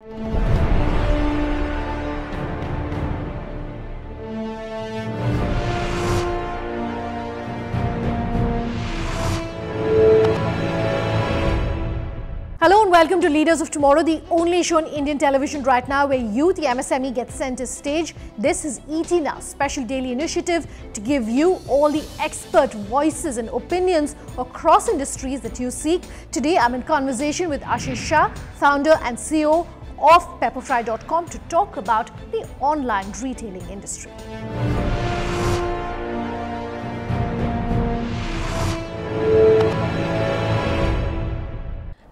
Hello and welcome to Leaders of Tomorrow, the only show on Indian television right now where you, the MSME, get center stage. This is ET Now, special daily initiative to give you all the expert voices and opinions across industries that you seek. Today, I'm in conversation with Ashish Shah, founder and COO of Pepperfry.com, to talk about the online retailing industry.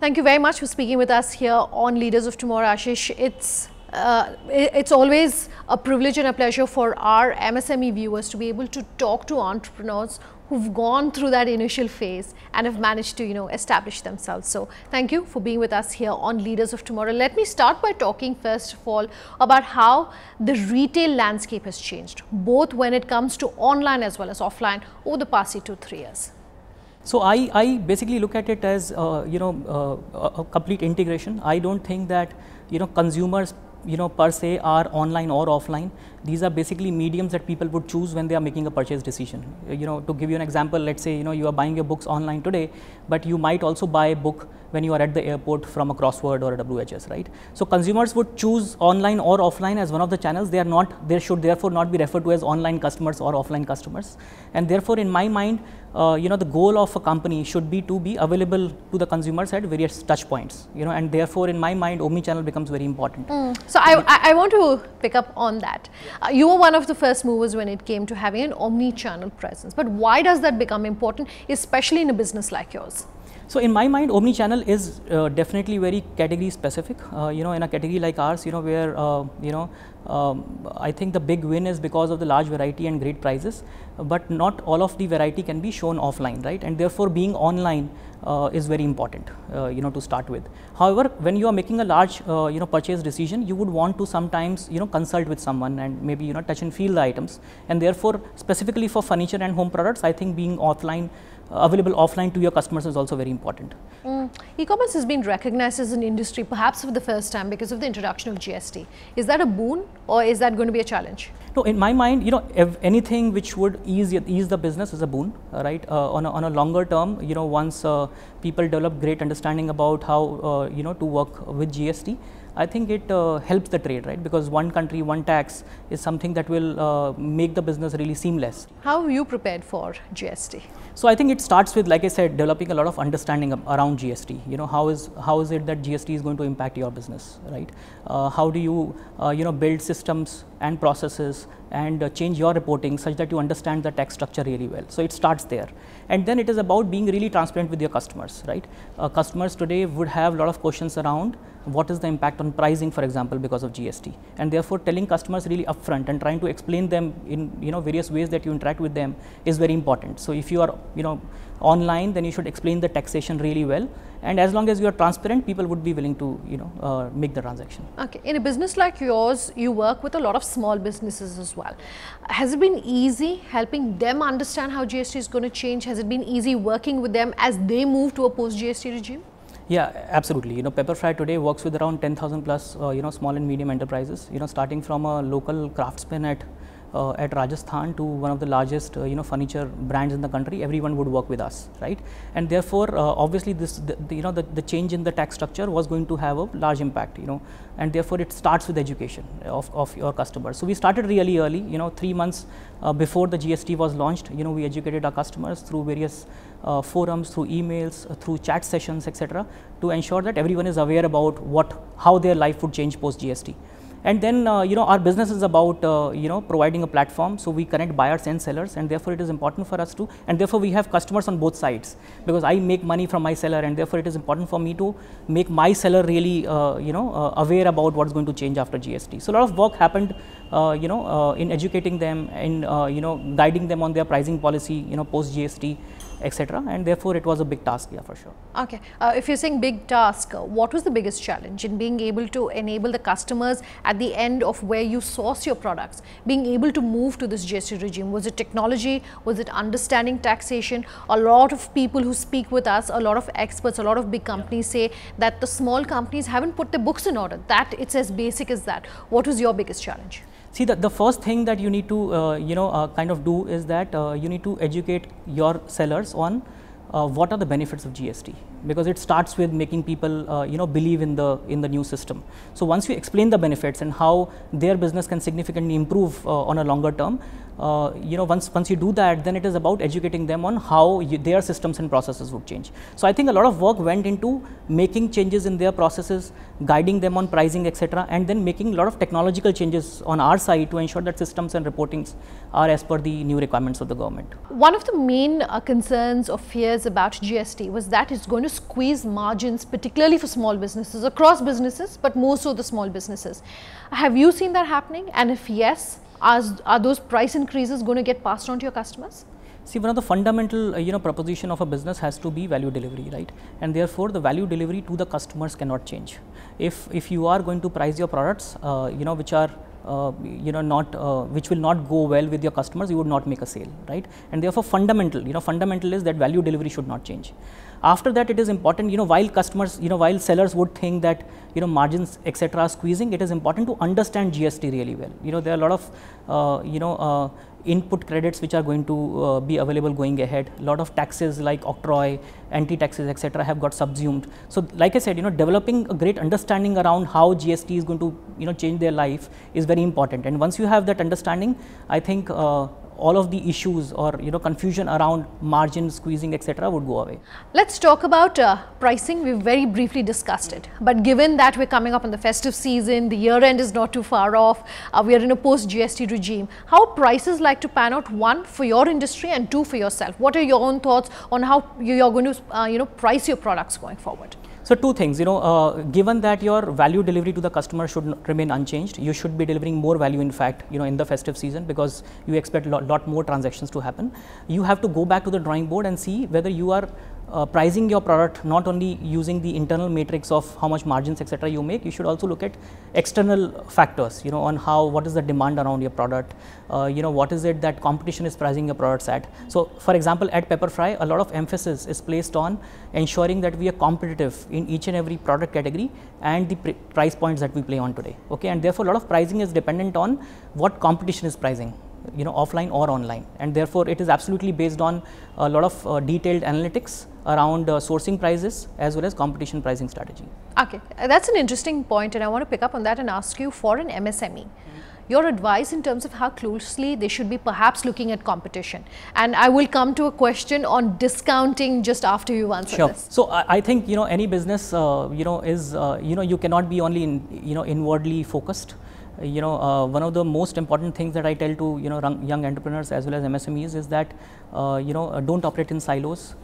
Thank you very much for speaking with us here on Leaders of Tomorrow, Ashish. It's always a privilege and a pleasure for our MSME viewers to be able to talk to entrepreneurs who've gone through that initial phase and have managed to, establish themselves. So thank you for being with us here on Leaders of Tomorrow. Let me start by talking first of all about how the retail landscape has changed, both when it comes to online as well as offline over the past 2 to 3 years. So I basically look at it as a complete integration. I don't think that consumers per se are online or offline. These are basically mediums that people would choose when they are making a purchase decision. To give you an example, let's say you are buying your books online today, but you might also buy a book when you are at the airport from a Crossword or a WHS, right? So consumers would choose online or offline as one of the channels. They should therefore not be referred to as online customers or offline customers. And therefore, in my mind, the goal of a company should be to be available to the consumers at various touch points, and therefore in my mind omni-channel becomes very important. So I want to pick up on that. You were one of the first movers when it came to having an omni-channel presence, but why does that become important, especially in a business like yours? So in my mind, omni-channel is definitely very category specific. In a category like ours, where I think the big win is because of the large variety and great prices, but not all of the variety can be shown offline, right? And therefore, being online is very important, to start with. However, when you are making a large, purchase decision, you would want to sometimes, consult with someone and maybe, touch and feel the items. And therefore, specifically for furniture and home products, I think being offline, available offline to your customers is also very important. E-commerce has been recognized as an industry perhaps for the first time because of the introduction of GST. Is that a boon or is that going to be a challenge? No, in my mind, if anything which would ease the business is a boon, right? On a longer term, once people develop great understanding about how, to work with GST, I think it helps the trade, right? Because one country, one tax is something that will make the business really seamless. How are you prepared for GST? So I think it starts with, like I said, developing a lot of understanding around GST. How is it that GST is going to impact your business, right? How do you, build systems and processes and change your reporting such that you understand the tax structure really well. So it starts there. And then it is about being really transparent with your customers, right? Customers today would have a lot of questions around what is the impact on pricing, for example, because of GST. And therefore, telling customers really upfront and trying to explain them in various ways that you interact with them is very important. So if you are online, then you should explain the taxation really well. And as long as you are transparent, people would be willing to make the transaction. Okay. In a business like yours, you work with a lot of small businesses as well. Has it been easy helping them understand how GST is going to change? Has it been easy working with them as they move to a post-GST regime? Yeah, absolutely. Pepperfry today works with around 10,000 plus, small and medium enterprises. Starting from a local craftsman at Rajasthan to one of the largest, furniture brands in the country. Everyone would work with us, right? And therefore, obviously, the change in the tax structure was going to have a large impact, and therefore it starts with education of your customers. So we started really early, 3 months before the GST was launched. We educated our customers through various forums, through emails, through chat sessions, etc., to ensure that everyone is aware about how their life would change post GST. And then, our business is about, providing a platform. So we connect buyers and sellers, and therefore it is important for us to, and therefore we have customers on both sides, because I make money from my seller, and therefore it is important for me to make my seller really, aware about what's going to change after GST. So a lot of work happened, in educating them and, guiding them on their pricing policy, post GST. etc. And therefore, it was a big task, yeah, for sure. Okay, if you're saying big task, what was the biggest challenge in being able to enable the customers at the end of where you source your products, being able to move to this GST regime? Was it technology? Was it understanding taxation? A lot of people who speak with us, a lot of experts, a lot of big companies say that the small companies haven't put their books in order. That it's as basic as that. What was your biggest challenge? See, the first thing that you need to kind of do is that you need to educate your sellers on what are the benefits of GST, because it starts with making people believe in the new system. So once you explain the benefits and how their business can significantly improve on a longer term, once you do that, then it is about educating them on how their systems and processes would change. So I think a lot of work went into making changes in their processes, guiding them on pricing, etc., and then making a lot of technological changes on our side to ensure that systems and reportings are as per the new requirements of the government. One of the main concerns or fears about GST was that it's going to squeeze margins, particularly for small businesses, across businesses, but more so the small businesses. Have you seen that happening? And if yes, are those price increases going to get passed on to your customers? See, one of the fundamental proposition of a business has to be value delivery, right? And therefore, the value delivery to the customers cannot change. If you are going to price your products, which are which will not go well with your customers, you would not make a sale, right? And therefore, fundamental is that value delivery should not change. After that, it is important, while customers, while sellers would think that, margins, etc. are squeezing, it is important to understand GST really well. There are a lot of, input credits which are going to be available going ahead. A lot of taxes like octroi, anti-taxes, etc. have got subsumed. So, like I said, developing a great understanding around how GST is going to, change their life is very important. And once you have that understanding, I think all of the issues or confusion around margin squeezing, etc. would go away. Let's talk about pricing. We've very briefly discussed it, but given that we're coming up on the festive season, the year end is not too far off, we are in a post GST regime. How prices like to pan out, one for your industry and two for yourself? What are your own thoughts on how you're going to price your products going forward? So, two things, given that your value delivery to the customer should remain unchanged, you should be delivering more value, in fact, in the festive season, because you expect a lot more transactions to happen. You have to go back to the drawing board and see whether you are pricing your product not only using the internal matrix of how much margins, etc. you make. You should also look at external factors, on what is the demand around your product, what is it that competition is pricing your products at. So, for example, at Pepperfry, a lot of emphasis is placed on ensuring that we are competitive in each and every product category and the price points that we play on today. Okay, and therefore, a lot of pricing is dependent on what competition is pricing, offline or online, and therefore it is absolutely based on a lot of detailed analytics around sourcing prices as well as competition pricing strategy. Okay, that's an interesting point, and I want to pick up on that and ask you, for an MSME, your advice in terms of how closely they should be perhaps looking at competition. And I will come to a question on discounting just after you answer this. So I think any business is you cannot be only inwardly focused. One of the most important things that I tell to young entrepreneurs as well as MSMEs is that don't operate in silos.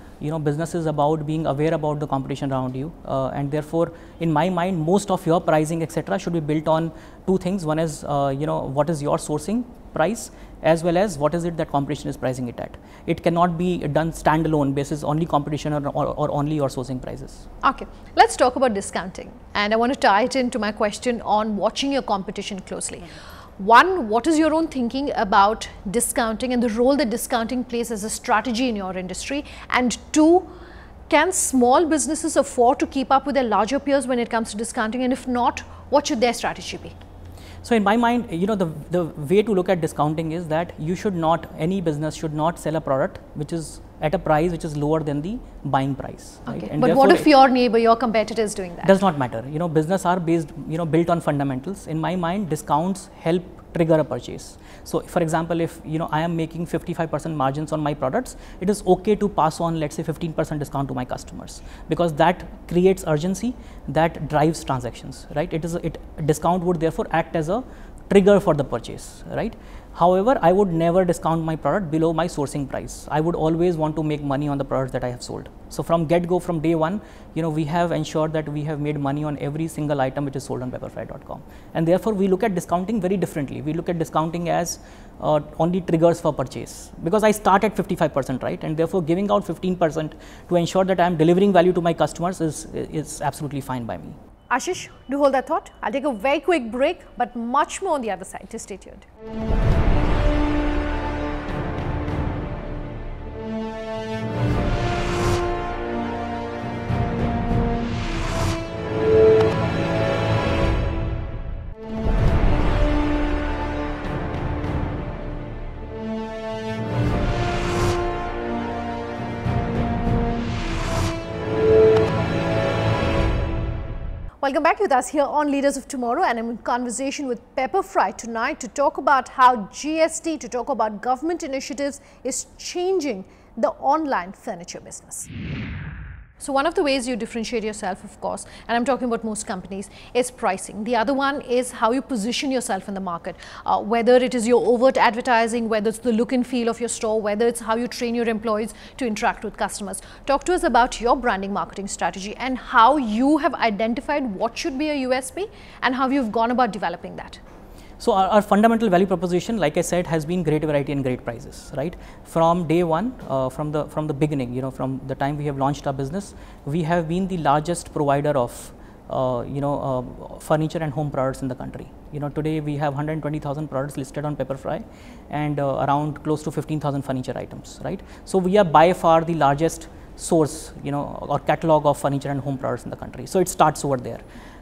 Business is about being aware about the competition around you, and therefore, in my mind, most of your pricing, etc., should be built on two things. One is what is your sourcing price, as well as what is it that competition is pricing it at. It cannot be done standalone basis only competition or only your sourcing prices. Okay, let's talk about discounting, and I want to tie it into my question on watching your competition closely. One, what is your own thinking about discounting and the role that discounting plays as a strategy in your industry? And two, can small businesses afford to keep up with their larger peers when it comes to discounting? And if not, what should their strategy be? So, in my mind, the way to look at discounting is that any business should not sell a product which is at a price which is lower than the buying price. Okay. Right? And but what if your neighbor, your competitor is doing that? Does not matter. Business are built on fundamentals. In my mind, discounts help trigger a purchase. So, for example, if I am making 55% margins on my products, it is okay to pass on, let's say, 15% discount to my customers, because that creates urgency, that drives transactions, right? Discount would therefore act as a trigger for the purchase, right? However, I would never discount my product below my sourcing price. I would always want to make money on the products that I have sold. So from get-go, from day one, we have ensured that we have made money on every single item which is sold on pepperfry.com. And therefore, we look at discounting very differently. We look at discounting as only triggers for purchase, because I start at 55%, right? And therefore, giving out 15% to ensure that I am delivering value to my customers is absolutely fine by me. Ashish, do hold that thought. I'll take a very quick break, but much more on the other side. Just stay tuned. Welcome back with us here on Leaders of Tomorrow, and I'm in conversation with Pepperfry tonight to talk about how GST, to talk about government initiatives, is changing the online furniture business. So one of the ways you differentiate yourself, of course, and I'm talking about most companies, is pricing. The other one is how you position yourself in the market, whether it is your overt advertising, whether it's the look and feel of your store, whether it's how you train your employees to interact with customers. Talk to us about your branding marketing strategy and how you have identified what should be a USP and how you've gone about developing that. So our fundamental value proposition, like I said, has been great variety and great prices, right? From day one, from the beginning, from the time we have launched our business, we have been the largest provider of furniture and home products in the country. Today we have 120,000 products listed on Pepperfry and around close to 15,000 furniture items, right? So we are by far the largest source, or catalog of furniture and home products in the country. So it starts over there.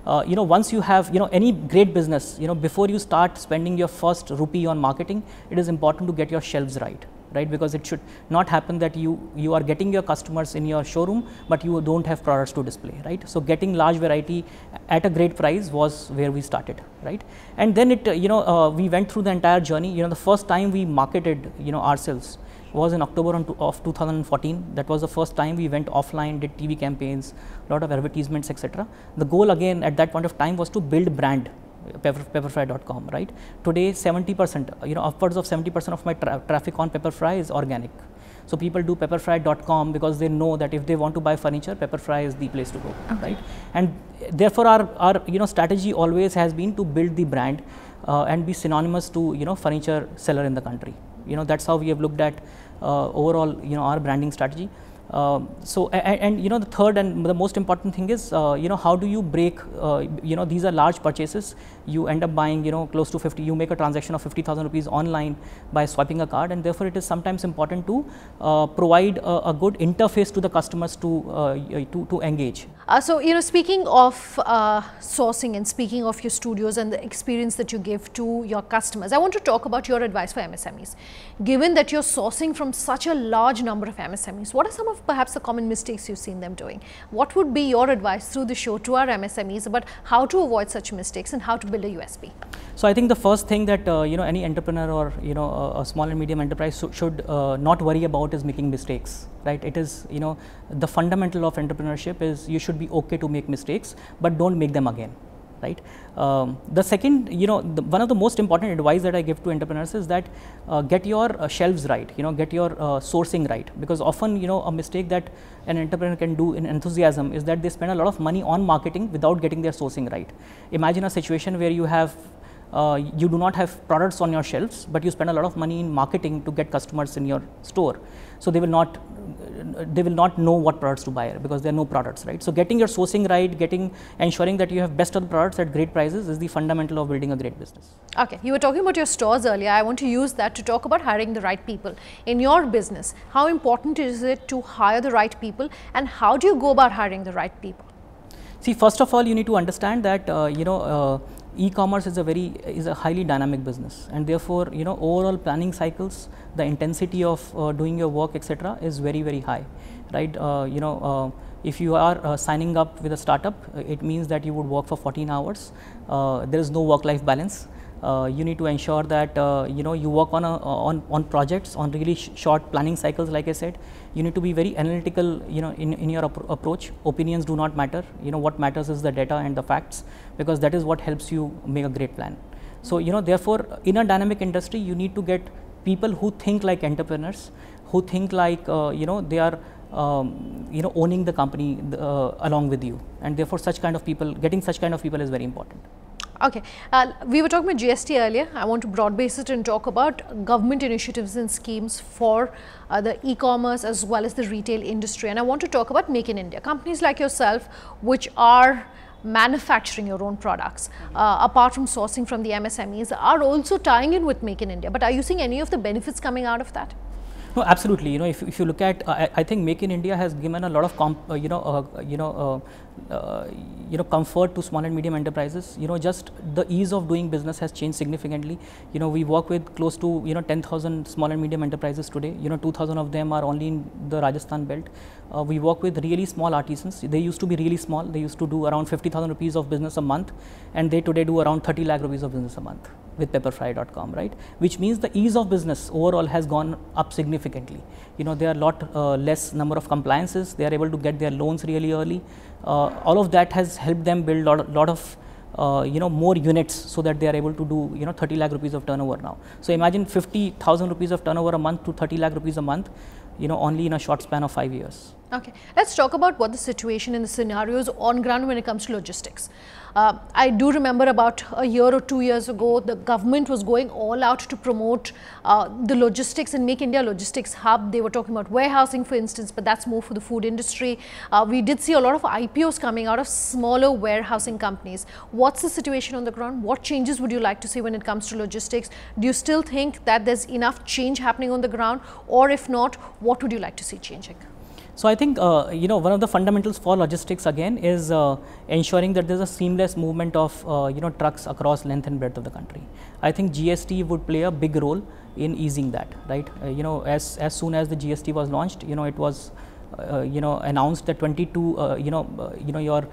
Once you have, any great business, before you start spending your first rupee on marketing, it is important to get your shelves right, because it should not happen that you are getting your customers in your showroom, but you don't have products to display, right? So getting large variety at a great price was where we started, right? And then we went through the entire journey. The first time we marketed, ourselves was in October of 2014. That was the first time we went offline, did TV campaigns, a lot of advertisements, etc. The goal again at that point of time was to build brand, Pepperfry.com, right? Today 70%, upwards of 70% of my traffic on Pepperfry is organic. So people do Pepperfry.com because they know that if they want to buy furniture, Pepperfry is the place to go, right? And therefore our strategy always has been to build the brand and be synonymous to furniture seller in the country. That's how we have looked at overall our branding strategy. The third and the most important thing is how do you break these are large purchases. You end up buying close to 50, you make a transaction of 50,000 rupees online by swiping a card, and therefore it is sometimes important to provide a good interface to the customers to engage. So speaking of sourcing and speaking of your studios and the experience that you give to your customers, I want to talk about your advice for MSMEs. Given that you're sourcing from such a large number of MSMEs, what are some of perhaps the common mistakes you've seen them doing? What would be your advice through the show to our MSMEs about how to avoid such mistakes and how to build a USP? So I think the first thing that any entrepreneur or a small and medium enterprise should not worry about is making mistakes, right? It is the fundamental of entrepreneurship is you should be okay to make mistakes, but don't make them again, right? The second, one of the most important advice that I give to entrepreneurs is that get your shelves right, get your sourcing right, because often a mistake that an entrepreneur can do in enthusiasm is that they spend a lot of money on marketing without getting their sourcing right. Imagine a situation where you have you do not have products on your shelves, but you spend a lot of money in marketing to get customers in your store. So they will not know what products to buy because there are no products, right? So getting your sourcing right, ensuring that you have best of the products at great prices is the fundamental of building a great business. Okay, you were talking about your stores earlier. I want to use that to talk about hiring the right people. In your business, how important is it to hire the right people, and how do you go about hiring the right people? See, first of all, you need to understand that e-commerce is a highly dynamic business, and therefore overall planning cycles, the intensity of doing your work, etc., is very, very high, right? If you are signing up with a startup, it means that you would work for 14 hours. There is no work-life balance. You need to ensure that you work on projects on really short planning cycles. Like I said, you need to be very analytical in your approach. Opinions do not matter. What matters is the data and the facts, because that is what helps you make a great plan. So, therefore, in a dynamic industry, you need to get people who think like entrepreneurs, who think like, they are, owning the company along with you, and therefore, getting such kind of people is very important. Okay, we were talking about GST earlier. I want to broad base it and talk about government initiatives and schemes for the e-commerce as well as the retail industry. And I want to talk about Make in India. Companies like yourself, which are manufacturing your own products, apart from sourcing from the MSMEs, are also tying in with Make in India. But are you seeing any of the benefits coming out of that? No, absolutely. If you look at, I think Make in India has given a lot of comfort to small and medium enterprises. Just the ease of doing business has changed significantly. We work with close to 10,000 small and medium enterprises today. 2,000 of them are only in the Rajasthan belt. We work with really small artisans. They used to be really small. They used to do around 50,000 rupees of business a month, and they today do around 30 lakh rupees of business a month with Pepperfry.com, right? Which means the ease of business overall has gone up significantly. There are a lot less number of compliances. They are able to get their loans really early. All of that has helped them build lot of more units, so that they are able to do 30 lakh rupees of turnover now. So imagine 50,000 rupees of turnover a month to 30 lakh rupees a month, only in a short span of 5 years. Okay, let's talk about what the situation and the scenarios on ground when it comes to logistics. I do remember about a year or 2 years ago, the government was going all out to promote the logistics and Make India Logistics Hub. They were talking about warehousing, for instance, but that's more for the food industry. We did see a lot of IPOs coming out of smaller warehousing companies. What's the situation on the ground? What changes would you like to see when it comes to logistics? Do you still think that there's enough change happening on the ground, or if not, what would you like to see changing? So I think one of the fundamentals for logistics again is ensuring that there's a seamless movement of trucks across length and breadth of the country. I think GST would play a big role in easing that, right? As soon as the GST was launched, it was announced that 22 your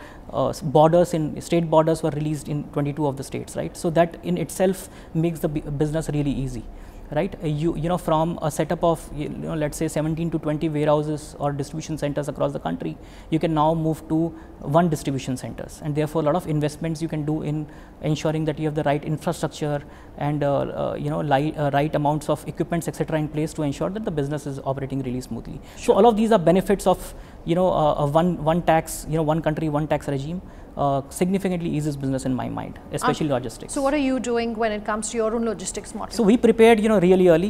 borders in state borders were released in 22 of the states, right? So that in itself makes the business really easy. Right, from a setup of let's say 17 to 20 warehouses or distribution centers across the country, you can now move to one distribution centers, and therefore a lot of investments you can do in ensuring that you have the right infrastructure and right amounts of equipments, etc., in place to ensure that the business is operating really smoothly. Sure. So all of these are benefits of one tax, one country, one tax regime. Significantly eases business in my mind, especially logistics. So what are you doing when it comes to your own logistics model? So we prepared, really early.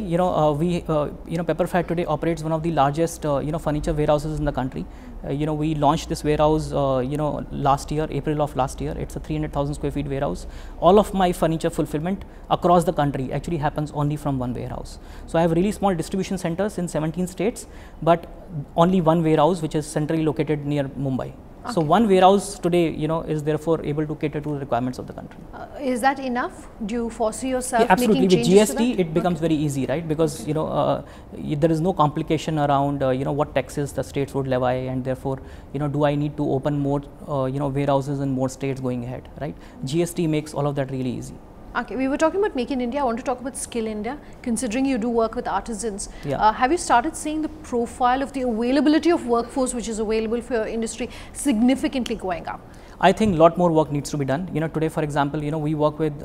Pepperfry today operates one of the largest, furniture warehouses in the country. We launched this warehouse, last year, April of last year. It's a 300,000 square feet warehouse. All of my furniture fulfillment across the country actually happens only from one warehouse. So I have really small distribution centers in 17 states, but only one warehouse which is centrally located near Mumbai. Okay. So one warehouse today, is therefore able to cater to the requirements of the country. Is that enough? Do you foresee yourself absolutely. making changes? With GST, it becomes very easy, right? Because there is no complication around what taxes the states would levy, and therefore do I need to open more warehouses in more states going ahead, right? GST makes all of that really easy. Okay, we were talking about Make in India. I want to talk about Skill India. Considering you do work with artisans, yeah. Have you started seeing the profile of the availability of workforce which is available for your industry significantly going up? I think a lot more work needs to be done. Today, for example, we work with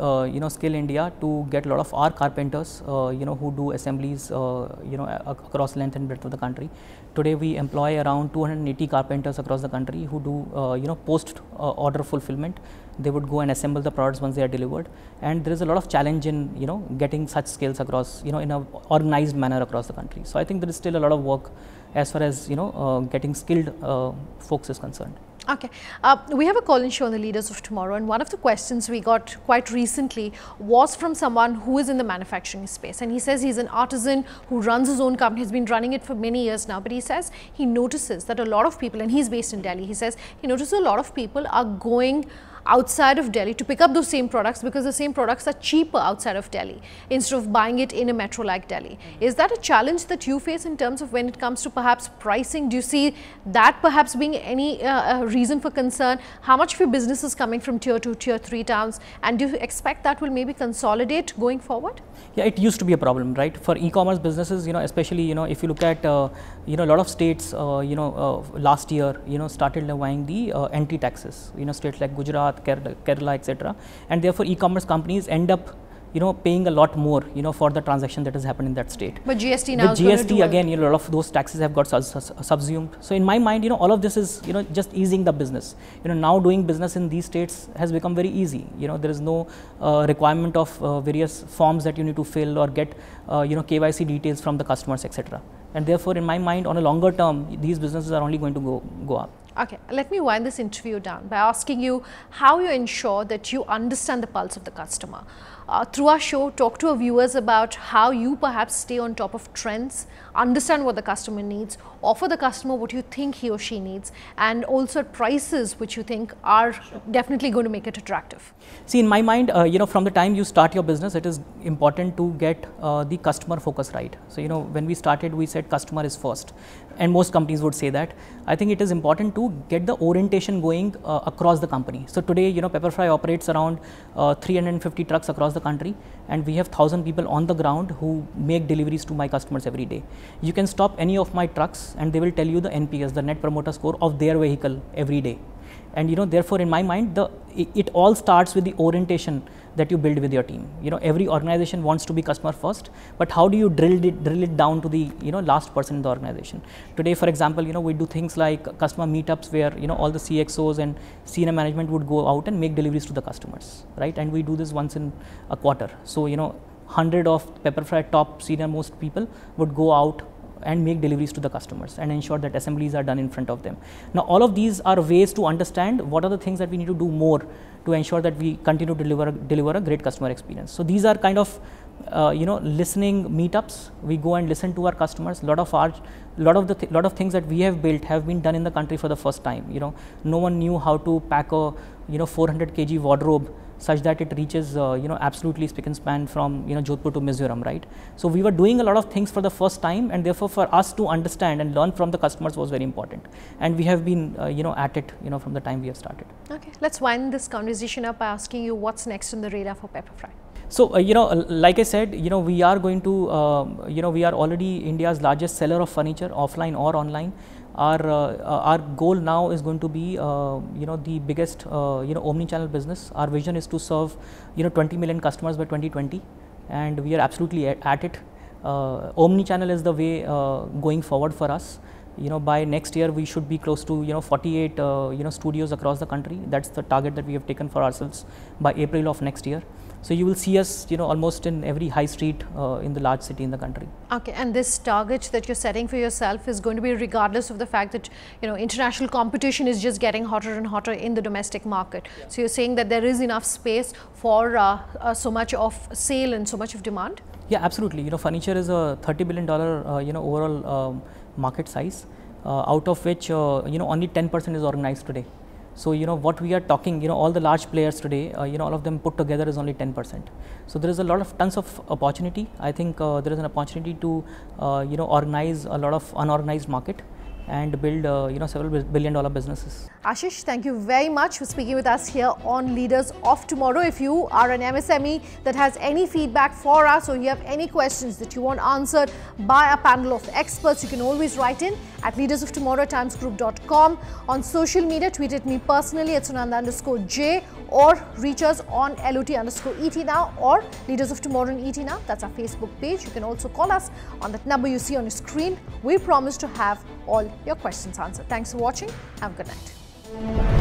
Skill India to get a lot of our carpenters, who do assemblies, across length and breadth of the country. Today, we employ around 280 carpenters across the country who do post order fulfillment. They would go and assemble the products once they are delivered, and there is a lot of challenge in getting such skills across in a organized manner across the country. So I think there is still a lot of work as far as getting skilled folks is concerned. Okay, we have a call-in show on the Leaders of Tomorrow, and one of the questions we got quite recently was from someone who is in the manufacturing space, and he says he's an artisan who runs his own company. He's been running it for many years now, but he says he notices that a lot of people, and he's based in Delhi, he says he notices a lot of people are going outside of Delhi to pick up those same products because the same products are cheaper outside of Delhi instead of buying it in a metro like Delhi. Is that a challenge that you face in terms of when it comes to perhaps pricing? Do you see that perhaps being any reason for concern? How much of your business is coming from tier 2, tier 3 towns, and do you expect that will maybe consolidate going forward? Yeah, it used to be a problem, right? For e-commerce businesses, especially, if you look at, a lot of states, last year, started levying the entry taxes. States like Gujarat, Gujarat, Kerala, etc. And therefore, e-commerce companies end up paying a lot more, for the transaction that has happened in that state. But GST now with GST again, a lot of those taxes have got subsumed. So in my mind, all of this is, just easing the business. Now doing business in these states has become very easy. There is no requirement of various forms that you need to fill or get, KYC details from the customers, etc. And therefore, in my mind, on a longer term, these businesses are only going to go up. Okay, let me wind this interview down by asking you how you ensure that you understand the pulse of the customer. Through our show, talk to our viewers about how you perhaps stay on top of trends, understand what the customer needs, offer the customer what you think he or she needs, and also at prices which you think are definitely going to make it attractive. See, in my mind, from the time you start your business, it is important to get the customer focus right. So, when we started, we said customer is first, and most companies would say that. I think it is important to get the orientation going across the company. So today, Pepperfry operates around 350 trucks across the country, and we have 1,000 people on the ground who make deliveries to my customers every day. You can stop any of my trucks and they will tell you the NPS, the net promoter score of their vehicle every day. And therefore, in my mind, it all starts with the orientation that you build with your team. Every organization wants to be customer first, but how do you drill it down to the last person in the organization? Today, for example, we do things like customer meetups where all the CXOs and senior management would go out and make deliveries to the customers, right? And we do this once in a quarter. So 100 of Pepperfry top senior most people would go out and make deliveries to the customers and ensure that assemblies are done in front of them. Now, all of these are ways to understand what are the things that we need to do more to ensure that we continue to deliver a great customer experience. So these are kind of listening meetups. We go and listen to our customers. Lot of things that we have built have been done in the country for the first time. No one knew how to pack a 400 kg wardrobe such that it reaches absolutely spick and span from Jodhpur to Mizoram, right? So we were doing a lot of things for the first time, and therefore for us to understand and learn from the customers was very important. And we have been at it from the time we have started. Okay, let's wind this conversation up by asking you what's next on the radar for Pepperfry. So like I said, we are going to we are already India's largest seller of furniture, offline or online. Our goal now is going to be the biggest omni-channel business. Our vision is to serve 20 million customers by 2020, and we are absolutely at it. Omni-channel is the way going forward for us. By next year we should be close to 48 studios across the country. That's the target that we have taken for ourselves by April of next year. So you will see us almost in every high street in the large city in the country. Okay, and this target that you're setting for yourself is going to be regardless of the fact that international competition is just getting hotter and hotter in the domestic market. Yeah. So you're saying that there is enough space for so much of sale and so much of demand? Yeah, absolutely. Furniture is a $30 billion overall market size, out of which only 10% is organized today. So what we are talking, all the large players today, all of them put together is only 10%. So there is a lot of tons of opportunity. I think there is an opportunity to organize a lot of unorganized market and build several billion-dollar businesses. Ashish, thank you very much for speaking with us here on Leaders of Tomorrow. If you are an MSME that has any feedback for us, or you have any questions that you want answered by a panel of experts, you can always write in at leadersoftomorrow@timesgroup.com. On social media, tweet at me personally at Sunanda_J, or reach us on LOT_ET now or Leaders of Tomorrow in ET now. That's our Facebook page. You can also call us on that number you see on your screen. We promise to have all your questions answered. Thanks for watching. Have a good night.